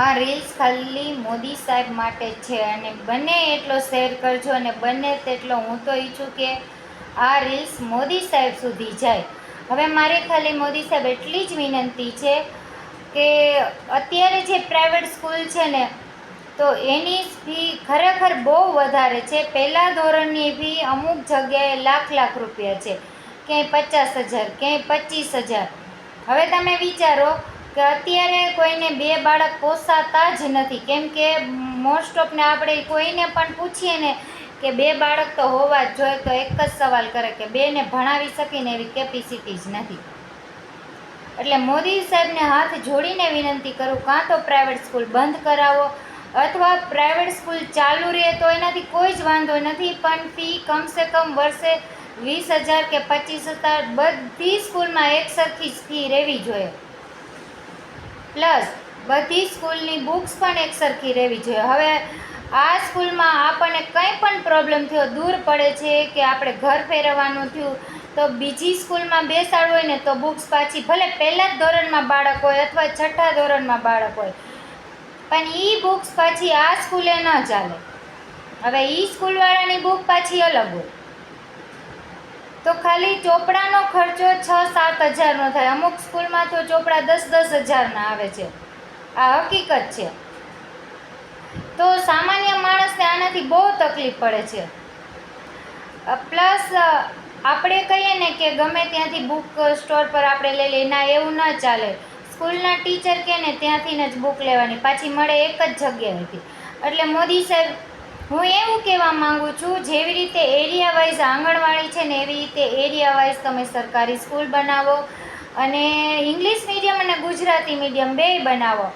આ રીલ્સ ખાલી મોદી સાહેબ માટે છે અને બને એટલો શેર કરજો અને બને તેટલો હું તો ઈચ્છું કે આ રીલ્સ મોદી સાહેબ સુધી જાય. હવે મારે ખાલી મોદી સાહેબ એટલી જ વિનંતી છે કે અત્યારે જે પ્રાઇવેટ સ્કૂલ છે ને તો એની ફી ખરેખર બહુ વધારે છે. પહેલાં ધોરણની ફી અમુક જગ્યાએ લાખ રૂપિયા છે, ક્યાંય 50,000, ક્યાંય 25,000. હવે તમે વિચારો કે અત્યારે કોઈને 2 બાળક પોસાતા જ નથી, કેમ કે મોસ્ટ ઓફને આપણે કોઈને પણ પૂછીએ ને કે 2 બાળક તો હોવા જ જોઈએ તો એક જ સવાલ કરે કે 2ને ભણાવી શકીને એવી કેપેસિટી જ નથી. એટલે મોદી સાહેબને હાથ જોડીને વિનંતી કરું, કાં તો પ્રાઇવેટ સ્કૂલ બંધ કરાવો અથવા પ્રાઇવેટ સ્કૂલ ચાલુ રહે તો એનાથી કોઈ જ વાંધો નથી, પણ ફી કમસે કમ વર્ષે 20,000 કે 25,000 બધી સ્કૂલમાં એક સરખી જ ફી રહેવી જોઈએ. પ્લસ બધી સ્કૂલની બુક્સ પણ એક સરખી રહેવી જોઈએ. હવે આ સ્કૂલમાં આપણને કંઈ પણ પ્રોબ્લેમ થયો, દૂર પડે છે કે આપણે ઘર ફેરવવાનું થયું તો બીજી સ્કૂલમાં બેસાડવું હોય ને તો બુક્સ પાછી, ભલે પહેલા જ ધોરણમાં બાળક હોય અથવા 6ઠ્ઠા ધોરણમાં બાળક હોય, પણ એ બુક્સ પાછી આ સ્કૂલે ન ચાલે. હવે એ સ્કૂલવાળાની બુક પાછી અલગ હોય તો ખાલી ચોપડાનો ખર્ચો 6-7 હજારનો થાય. અમુક સ્કૂલમાં તો ચોપડા 10-10 હજારના આવે છે. આ હકીકત છે. તો સામાન્ય માણસને આનાથી બહુ તકલીફ પડે છે. પ્લસ આપણે કહીએ ને કે ગમે ત્યાંથી બુક સ્ટોર પર આપણે લઈ લઈએ, ના એવું ન ચાલે. સ્કૂલના ટીચર કહે ને ત્યાંથી જ બુક લેવાની, પાછી મળે એક જ જગ્યાએથી. એટલે મોદી સાહેબ, હું એવું કહેવા માગું છું, જેવી રીતે એરિયા વાઇઝ આંગણવાડી છે ને એવી રીતે એરિયા વાઇઝ તમે સરકારી સ્કૂલ બનાવો અને ઇંગ્લિશ મીડિયમ અને ગુજરાતી મીડિયમ બેય બનાવો.